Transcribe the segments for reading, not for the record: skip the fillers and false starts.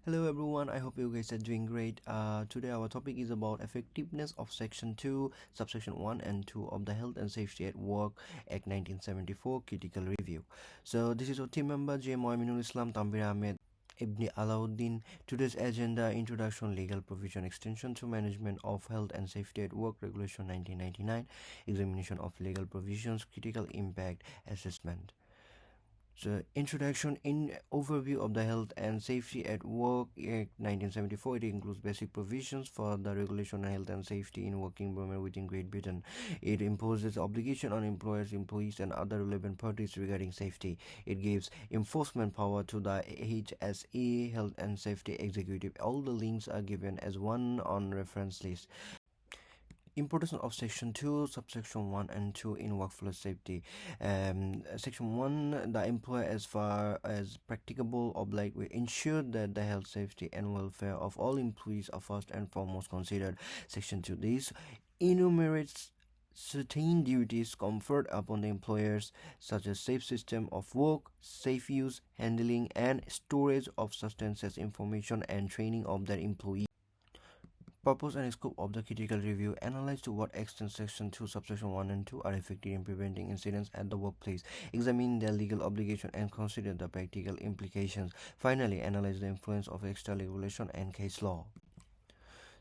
Hello everyone, I hope you guys are doing great. Today our topic is about effectiveness of Section 2, Subsection 1 and 2 of the Health and Safety at Work Act 1974 Critical Review. So this is our team member J. Mohiminul Islam, Tanbir Ahmed, Ibn Ala-Uddin. Today's agenda: Introduction, Legal Provision, Extension to Management of Health and Safety at Work Regulation 1999, Examination of Legal Provisions, Critical Impact Assessment. So, introduction in overview of the Health and Safety at Work Act 1974. It includes basic provisions for the regulation of health and safety in working environment within Great Britain. It imposes obligation on employers, employees, and other relevant parties regarding safety. It gives enforcement power to the HSE, Health and Safety Executive. All the links are given as one on reference list. Importance of Section 2, Subsection 1 and 2 in workplace safety. Section 1, the employer, as far as practicable, obliged will ensure that the health, safety, and welfare of all employees are first and foremost considered. Section 2, this enumerates certain duties conferred upon the employers, such as safe system of work, safe use, handling, and storage of substances, information, and training of their employees. Purpose and scope of the critical review: analyze to what extent Section 2, Subsection 1 and 2 are effective in preventing incidents at the workplace, examine their legal obligation, and consider the practical implications. Finally, analyze the influence of extra regulation and case law.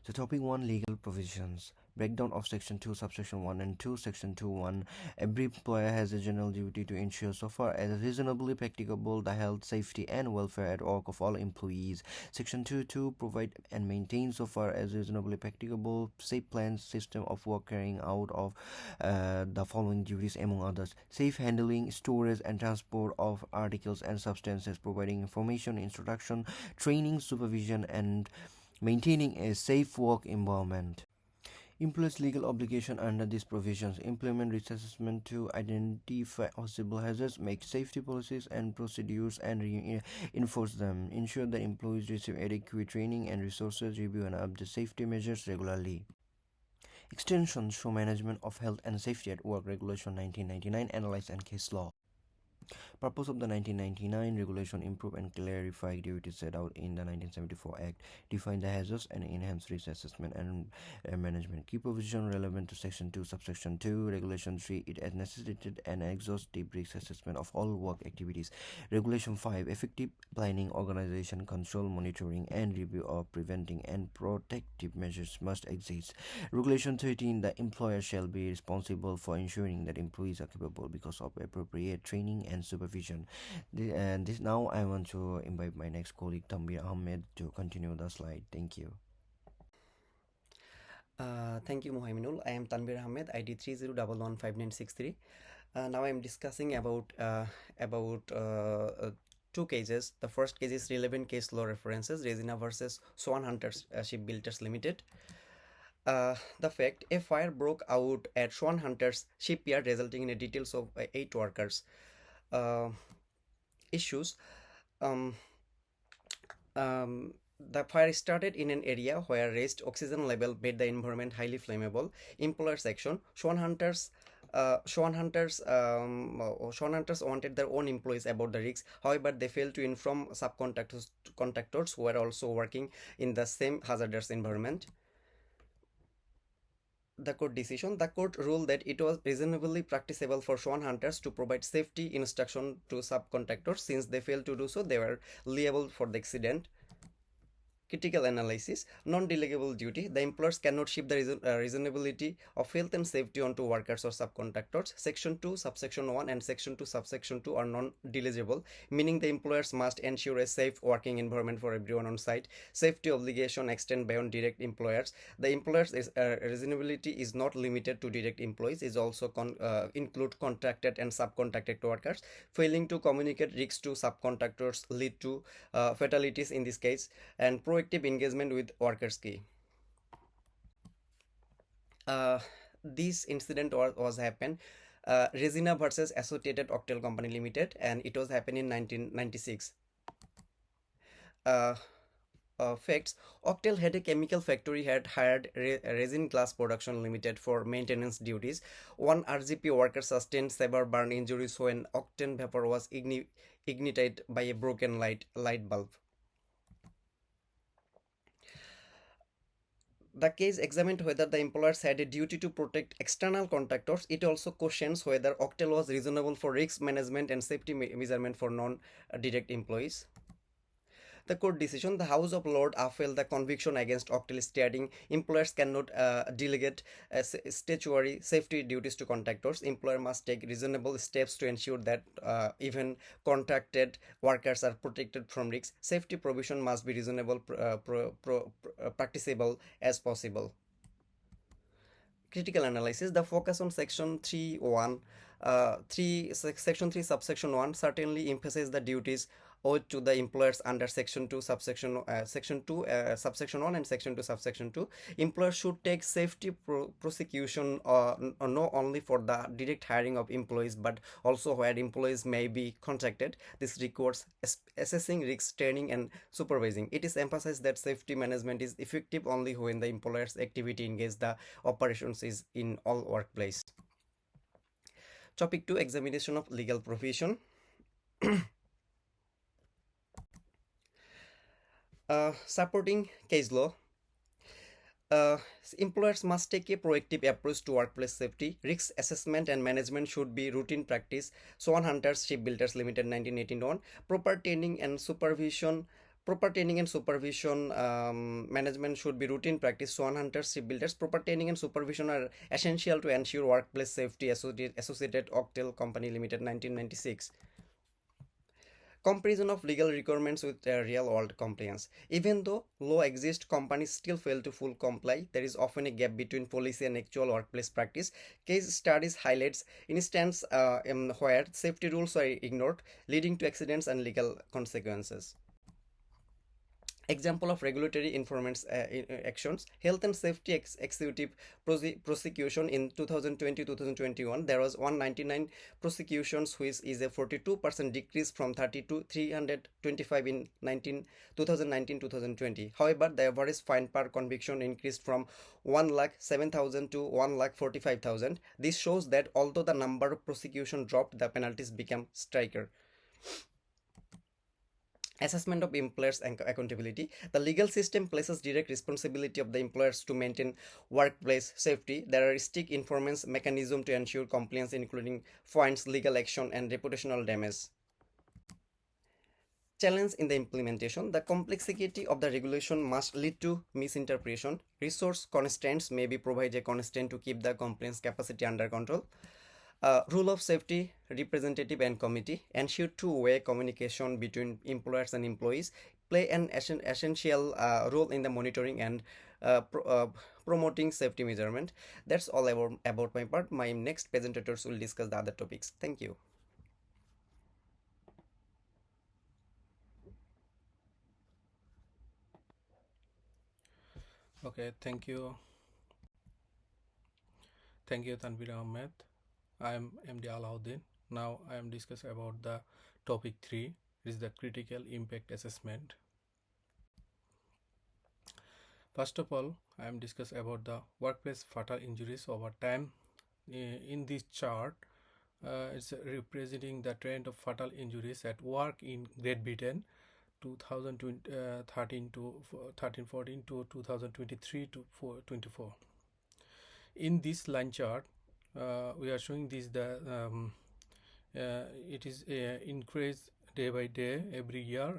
So topic 1, legal provisions. Breakdown of Section 2, Subsection 1 and 2. Section 2.1. Every employer has a general duty to ensure, so far as reasonably practicable, the health, safety, and welfare at work of all employees. Section 2.2. Provide and maintain, so far as reasonably practicable, safe plans, system of work carrying out of the following duties, among others: safe handling, storage, and transport of articles and substances, providing information, instruction, training, supervision, and maintaining a safe work environment. Employs legal obligation under these provisions: implement risk assessment to identify possible hazards, make safety policies and procedures, and enforce them. Ensure that employees receive adequate training and resources. Review and update safety measures regularly. Extension to Management of Health and Safety at Work Regulation 1999. Analyze and case law. Purpose of the 1999 regulation: improve and clarify duties set out in the 1974 Act, define the hazards, and enhance risk assessment and management. Key provision relevant to Section 2, Subsection 2, Regulation 3. It has necessitated an exhaustive risk assessment of all work activities. Regulation 5. Effective planning, organization, control, monitoring, and review of preventing and protective measures must exist. Regulation 13. The employer shall be responsible for ensuring that employees are capable because of appropriate training and supervision. This now I want to invite my next colleague Tanbir Ahmed to continue the slide. Thank you. Thank you, Mohiminul. I am Tanbir Ahmed, ID 30115963. Now I am discussing about two cases. The first case is relevant case law references: Resina versus Swan Hunters Shipbuilders Limited. The fact: a fire broke out at Swan Hunters shipyard, resulting in the details of 8 workers. Issues: the fire started in an area where raised oxygen level made the environment highly flammable. Employer's action: Swan Hunters wanted their own employees about the risks. However, they failed to inform subcontractors who were also working in the same hazardous environment. The court decision: the court ruled that it was reasonably practicable for Swan Hunters to provide safety instruction to subcontractors. Since they failed to do so, they were liable for the accident. Critical analysis: non-delegable duty. The employers cannot shift the reasonability of health and safety onto workers or subcontractors. Section 2, Subsection 1 and Section 2, Subsection 2 are non-delegible, meaning the employers must ensure a safe working environment for everyone on site. Safety obligation extend beyond direct employers. The employers' reasonability is not limited to direct employees, is also include contracted and subcontracted workers. Failing to communicate risks to subcontractors lead to fatalities in this case. And proactive engagement with workers key. This incident was happened Resina versus Associated Octal Company Limited, and it was happened in 1996. Facts: Octal had a chemical factory, had hired Resin Glass Production Limited for maintenance duties. One RGP worker sustained severe burn injuries when octane vapor was ignited by a broken light bulb. The case examined whether the employers had a duty to protect external contractors. It also questions whether Octel was reasonable for risk management and safety measurement for non-direct employees. The court decision: the House of Lords upheld the conviction against Octel, stating employers cannot delegate statutory safety duties to contractors. Employer must take reasonable steps to ensure that even contracted workers are protected from risks. Safety provision must be reasonable, practicable as possible. Critical analysis: the focus on section 3.1 section 3 subsection 1 certainly emphasizes the duties owed to the employers under section 2 subsection section 2 subsection 1 and section 2 subsection 2. Employers should take safety prosecution not only for the direct hiring of employees but also where employees may be contracted. This requires assessing risk, training and supervising. It is emphasized that safety management is effective only when the employer's activity engage the operations is in all workplace. Topic 2: examination of legal profession. Supporting case law. Employers must take a proactive approach to workplace safety. Risk assessment and management should be routine practice. Swan Hunters Shipbuilders Limited 1981. Proper training and supervision management should be routine practice. Swan Hunters Shipbuilders. Proper training and supervision are essential to ensure workplace safety. Associated Octel Company Limited 1996. Comparison of legal requirements with real world compliance. Even though law exists, companies still fail to full comply. There is often a gap between policy and actual workplace practice. Case studies highlights instances where safety rules are ignored, leading to accidents and legal consequences. Example of regulatory enforcement actions: health and safety executive prosecution in 2020-2021 there was 199 prosecutions, which is a 42% decrease from 30 to 325 in 2019-2020. However, the average fine per conviction increased from 1,07,000 to 1,45,000. This shows that although the number of prosecution dropped, the penalties became stricter. Assessment of employers' accountability. The legal system places direct responsibility of the employers to maintain workplace safety. There are strict enforcement mechanisms to ensure compliance, including fines, legal action, and reputational damage. Challenge in the implementation. The complexity of the regulation must lead to misinterpretation. Resource constraints may be provided a constraint to keep the compliance capacity under control. Rule of safety, representative and committee. Ensure two-way communication between employers and employees. Play an essential role in the monitoring and promoting safety measurement. That's all about my part. My next presentators will discuss the other topics. Thank you. Okay, thank you. Thank you, Tanbir Ahmed. I am MD Ala-Uddin. Now I am discussing about the topic 3, is the critical impact assessment. First of all, I am discussing about the workplace fatal injuries over time. In this chart, it's representing the trend of fatal injuries at work in Great Britain 2013 to 14 to 2023 to 24. In this line chart, we are showing this it is increase day by day every year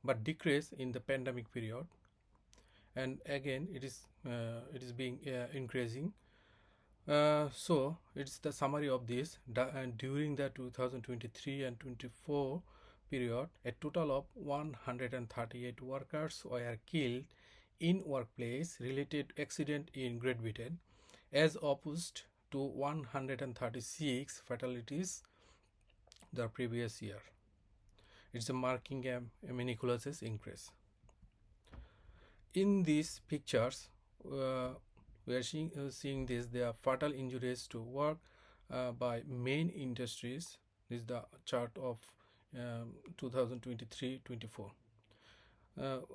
but decrease in the pandemic period, and again it is being increasing. So it's the summary of this. During the 2023 and 24 period, a total of 138 workers were killed in workplace related accident in Great Britain, as opposed to 136 fatalities the previous year. It's marking a meticulous increase. In these pictures, we are seeing this. There are fatal injuries to work by main industries. This is the chart of 2023-24.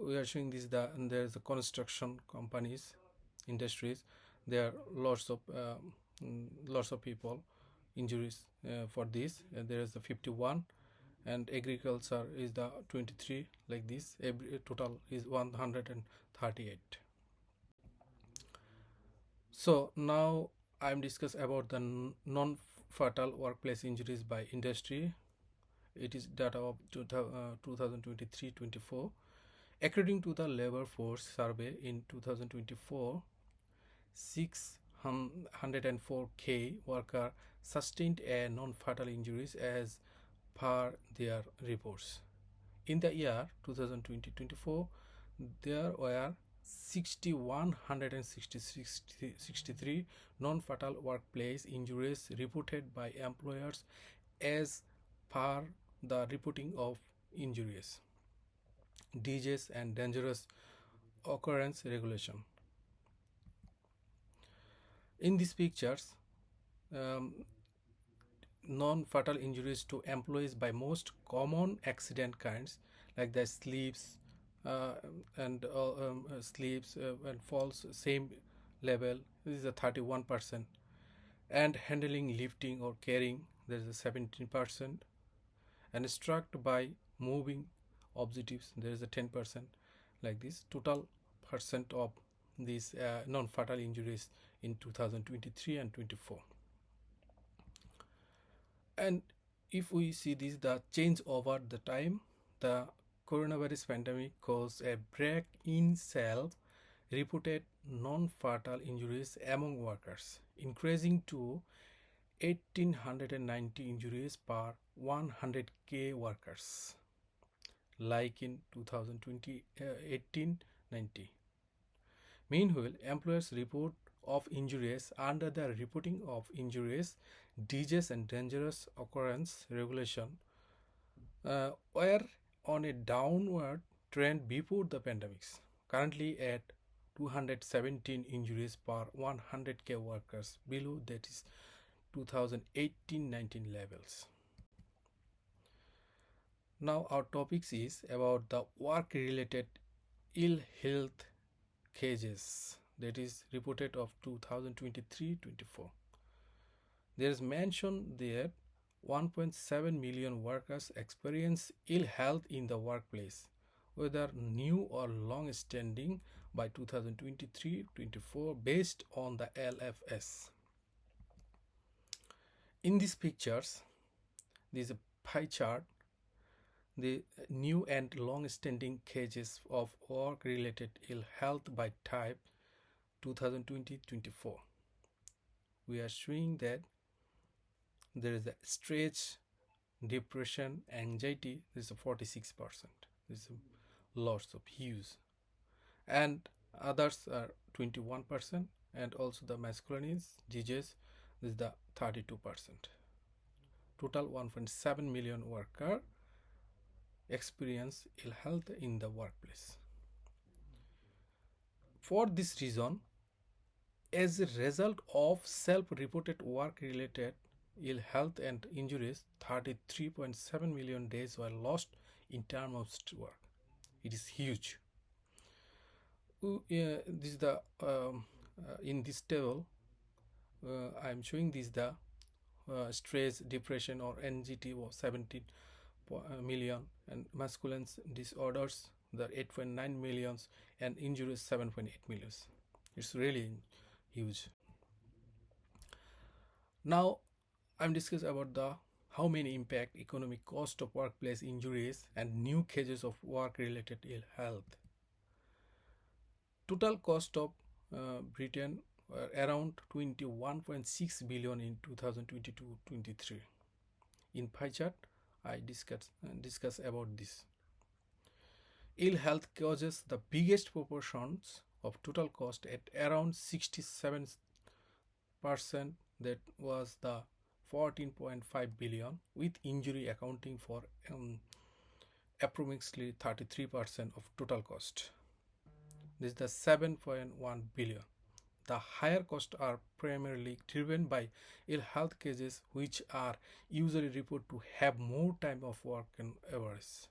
We are showing this. There is the construction companies, industries. There are lots of people injuries for this. There is the 51, and agriculture is the 23, like this. Every total is 138. So now I'm discuss about the non-fatal workplace injuries by industry. It is data of 2023-24. According to the labor force survey in 2024, 604k worker sustained a non-fatal injuries as per their reports. In the year 2020-24, there were 6,163 non-fatal workplace injuries reported by employers as per the reporting of injuries, disease and dangerous occurrence regulation. In these pictures, non-fatal injuries to employees by most common accident kinds like the slips and slips and falls same level. This is a 31%, and handling, lifting or carrying, there is a 17%, and struck by moving objectives, there is a 10%. Like this, total percent of these non-fatal injuries in 2023 and 24. And if we see this, the change over the time, the coronavirus pandemic caused a break in self-reported non-fatal injuries among workers, increasing to 1890 injuries per 100k workers, like in 2020 1890. Meanwhile, employers report of injuries under the reporting of injuries, disease and dangerous occurrence regulation were on a downward trend before the pandemics, currently at 217 injuries per 100k workers, below that is 2018-19 levels. Now our topics is about the work-related ill health cases, that is reported of 2023-24. There is mentioned that 1.7 million workers experience ill health in the workplace, whether new or long-standing, by 2023-24 based on the LFS. In these pictures, there is a pie chart, the new and long-standing cases of work-related ill health by type 2020-24. We are showing that there is a stress, depression, anxiety. This is a 46%. This is lots of hues, and others are 21%, and also the masculine disease. This is the 32%. Total 1.7 million worker experience ill health in the workplace. For this reason, as a result of self-reported work-related ill health and injuries, 33.7 million days were lost in terms of work. It is huge. This is the in this table I am showing this the stress, depression or anxiety was 17 million, and masculine disorders the 8.9 millions, and injuries 7.8 millions. It's really huge. Now I'm discussing about the how many impact economic cost of workplace injuries and new cases of work-related ill health. Total cost of Britain were around 21.6 billion in 2022-23. In pie chart, I discuss about this. Ill health causes the biggest proportions of total cost at around 67%. That was the 14.5 billion, with injury accounting for approximately 33% of total cost. This is the 7.1 billion. The higher costs are primarily driven by ill health cases, which are usually reported to have more time of work and hours.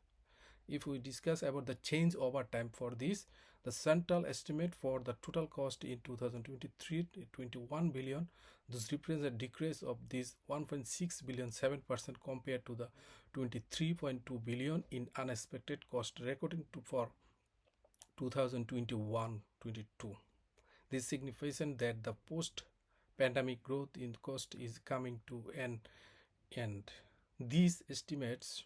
If we discuss about the change over time for this, the central estimate for the total cost in 2023 21 billion. This represents a decrease of this 1.6 billion, 7% compared to the 23.2 billion in unexpected cost recorded for 2021-22. This signifies that the post-pandemic growth in cost is coming to an end. These estimates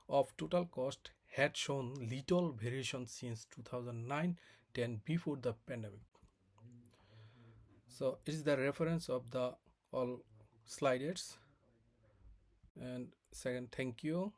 of total cost had shown little variation since 2009-10 before the pandemic. So it is the reference of the all sliders. And second, thank you.